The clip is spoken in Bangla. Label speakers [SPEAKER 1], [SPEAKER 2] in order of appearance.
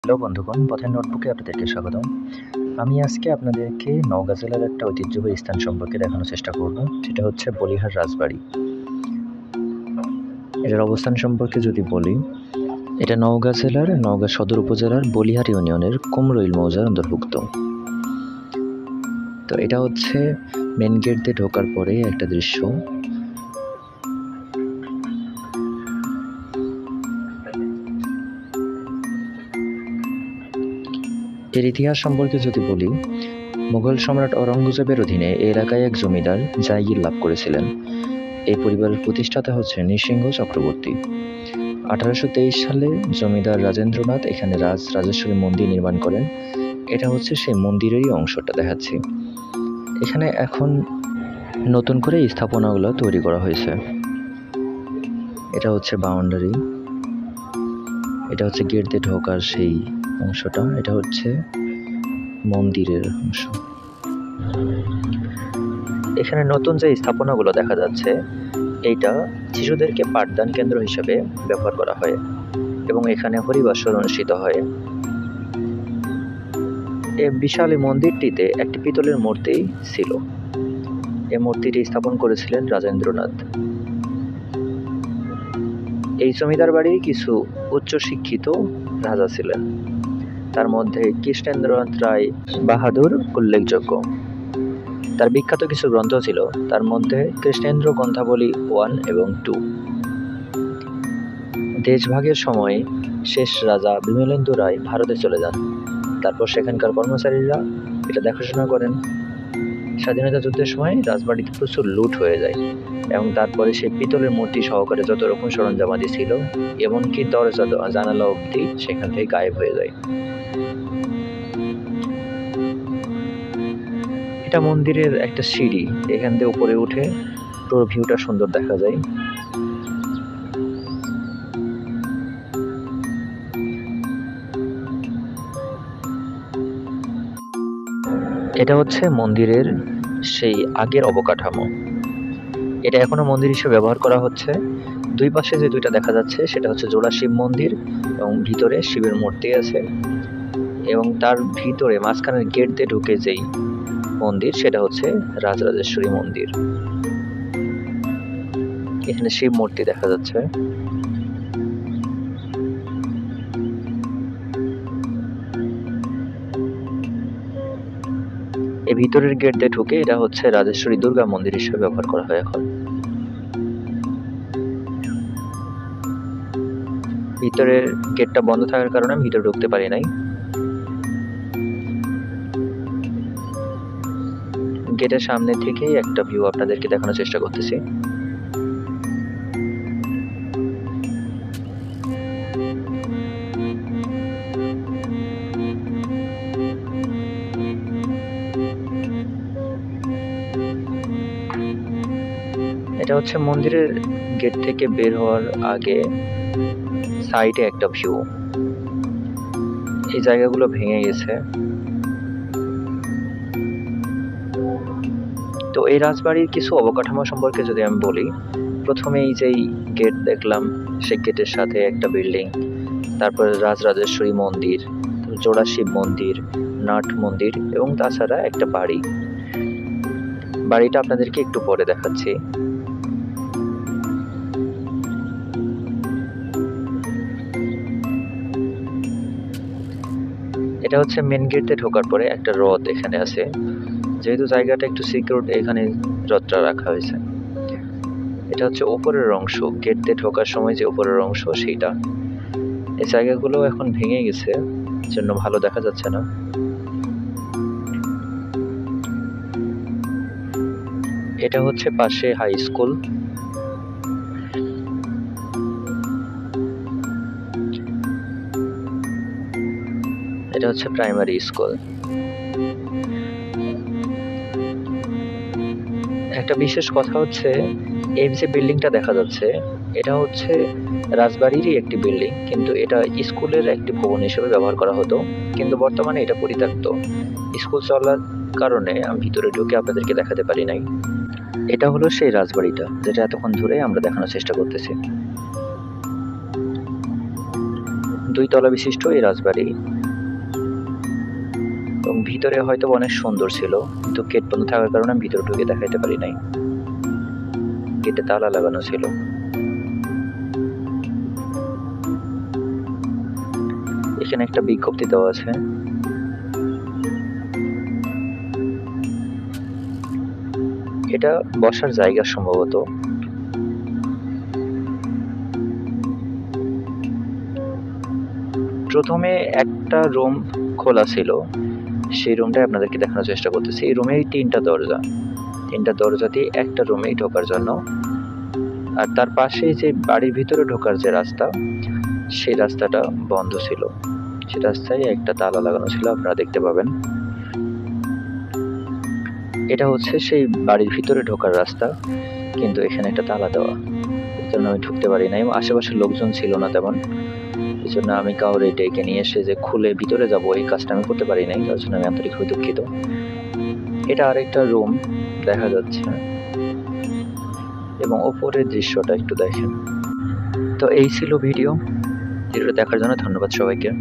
[SPEAKER 1] হ্যালো বন্ধুগণ, পথের নোটবুকে আপনাদেরকে স্বাগতম। আমি আজকে আপনাদেরকে নওগাঁ জেলার একটা ঐতিহ্যবাহী স্থান সম্পর্কে দেখানোর চেষ্টা করব, সেটা হচ্ছে বলিহার রাজবাড়ি। এটার অবস্থান সম্পর্কে যদি বলি, এটা নওগাঁ জেলার নওগাঁ সদর উপজেলার বলিহার ইউনিয়নের কুমরইল মৌজার অন্তর্ভুক্ত। তো এটা হচ্ছে মেন গেট দিয়ে ঢোকার পরে একটা দৃশ্য। এর ইতিহাস সম্পর্কে যদি বলি, মুঘল সম্রাট অরঙ্গজেবের অধীনে এই এলাকায় এক জমিদার জায়গির লাভ করেছিলেন। এই পরিবারের প্রতিষ্ঠাতা হচ্ছেন নৃসিংহ চক্রবর্তী। 1823 সালে জমিদার রাজেন্দ্রনাথ এখানে রাজরাজেশ্বরী মন্দির নির্মাণ করেন। এটা হচ্ছে সেই মন্দিরেরই অংশটা দেখাচ্ছি। এখানে এখন নতুন করে স্থাপনাগুলো তৈরি করা হয়েছে। এটা হচ্ছে বাউন্ডারি, এটা হচ্ছে গেট দিয়ে ঢোকার সেই অংশটা, এটা হচ্ছে মন্দিরের অংশ। এখানে নতুন যে স্থাপনাগুলো দেখা যাচ্ছে, এইটা শিশুদেরকে পাঠদান কেন্দ্র হিসেবে ব্যবহার করা হয় এবং এখানে হরিবাসর অনুষ্ঠিত হয়। এই বিশাল মন্দিরটিতে একটি পিতলের মূর্তি ছিল। এই মূর্তিটি স্থাপন করেছিলেন রাজেন্দ্রনাথ। এই জমিদার বাড়ির কিছু উচ্চশিক্ষিত রাজা ছিলেন, তার মধ্যে কৃষ্ণেন্দ্রনাথ রায় বাহাদুর উল্লেখযোগ্য। তার বিখ্যাত কিছু গ্রন্থ ছিল, তার মধ্যে কৃষ্ণেন্দ্র গ্রন্থাবলী 1 এবং 2। দেশভাগের সময় শেষ রাজা বিমলেন্দু রায় ভারতে চলে যান। তারপর সেখানকার কর্মচারীরা এটা দেখাশোনা করেন। স্বাধীনতা যুদ্ধের সময় রাজবাড়িতে প্রচুর লুট হয়ে যায় এবং তারপরে সেই পিতলের মূর্তি সহকারে যত রকম সরঞ্জামাদি ছিল, এমনকি দরজা জানালা অবধি সেখান থেকে গায়েব হয়ে যায়। এটা মন্দিরের একটা সিঁড়ি, এখান থেকে উপরে উঠে পুরো ভিউটা সুন্দর দেখা যায়। এটা হচ্ছে মন্দিরের সেই আগের অবকাঠামো। এটা এখনো মন্দির হিসেবে ব্যবহার করা হচ্ছে। দুই পাশে যে দুইটা দেখা যাচ্ছে সেটা হচ্ছে জোড়া শিব মন্দির এবং ভিতরে শিবের মূর্তি আছে, এবং তার ভিতরে মাঝখানের গেট দিয়ে ঢুকে যেই মন্দির সেটা হচ্ছে রাজরাজেশ্বরী মন্দির। এখানে শিব মূর্তি দেখা যাচ্ছে। এই ভিতরের গেট দিয়ে ঢুকে এটা হচ্ছে রাজেশ্বরী দুর্গা মন্দির হিসেবে ব্যবহার করা হয় এখন। ভিতরের গেটটা বন্ধ থাকার কারণে আমি ভিতরে ঢুকতে পারি নাই। গেটের সামনে থেকেই একটা ভিউ আপনাদেরকে দেখানোর চেষ্টা করতেছি। এটা হচ্ছে মন্দিরের গেট থেকে বের হওয়ার আগে সাইডে একটা ভিউ। এই জায়গাগুলো ভেঙে গেছে। তো এই রাজবাড়ির কিছু অবকাঠামো সম্পর্কে যদি আমি বলি, প্রথমে এই যেই গেট দেখলাম, সেই গেটের সাথে একটা বিল্ডিং, তারপরে রাজরাজেশ্বরী মন্দির, জোড়া শিব মন্দির, নাট মন্দির এবং তাছাড়া একটা বাড়ি। বাড়িটা আপনাদেরকে একটু পরে দেখাচ্ছি। এটা হচ্ছে মেন গেট দিয়ে ঢোকার পরে একটা রথ এখানে আছে। যেহেতু জায়গাটা একটু সিকিউরড, এখানে রথটা রাখা হয়েছে। এটা হচ্ছে উপরের অংশ, গেট দিয়ে ঢোকার সময় যে উপরের অংশ সেইটা। এই জায়গাগুলো এখন ভেঙে গেছে, জন্য ভালো দেখা যাচ্ছে না। এটা হচ্ছে পাশে হাই স্কুল। এটা হচ্ছে প্রাইমারি স্কুল। একটা বিশেষ কথা হচ্ছে, এই যে বিল্ডিংটা দেখা যাচ্ছে এটা হচ্ছে রাজবাড়িরই একটি বিল্ডিং, কিন্তু এটা স্কুলের একটি ভবন হিসেবে ব্যবহার করা হতো, কিন্তু বর্তমানে এটা পরিত্যক্ত। স্কুল চলার কারণে আমি ভিতরে ঢুকে আপনাদেরকে দেখাতে পারি নাই। এটা হলো সেই রাজবাড়িটা যেটা এতক্ষণ ধরে আমরা দেখানোর চেষ্টা করতেছি। 2 তলা বিশিষ্ট এই রাজবাড়ি। এবং ভিতরে হয়তো অনেক সুন্দর ছিল, কিন্তু গেট বন্ধ থাকার কারণে আমি ভিতরে ঢুকে দেখাইতে পারি নাই। গেটে তালা লাগানো ছিল। এখানে একটা বিজ্ঞপ্তি দেওয়া আছে। এটা বসার জায়গা সম্ভবত। প্রথমে একটা রুম খোলা ছিল, সেই রুমটাই আপনাদেরকে দেখানোর চেষ্টা করতেছি। এই রুমেই তিনটা দরজা দিয়ে একটা রুমেই ঢোকার জন্য। আর তার পাশেই যে বাড়ির ভিতরে ঢোকার যে রাস্তা, সেই রাস্তাটা বন্ধ ছিল। সে রাস্তায় একটা তালা লাগানো ছিল, আপনারা দেখতে পাবেন। এটা হচ্ছে সেই বাড়ির ভিতরে ঢোকার রাস্তা, কিন্তু এখানে একটা তালা দেওয়া, এই জন্য আমি ঢুকতে পারি নাই। আশেপাশে লোকজন ছিল না তেমন, এই জন্য আমি কাউরে ডেকে নিয়ে এসে যে খুলে ভিতরে যাব এই কাজটা আমি করতে পারি নাই, তার জন্য আমি আন্তরিকভাবে দুঃখিত। এটা আরেকটা রুম দেখা যাচ্ছে, এবং ওপরের দৃশ্যটা একটু দেখেন। তো এই ছিল ভিডিওটা দেখার জন্য ধন্যবাদ সবাইকে।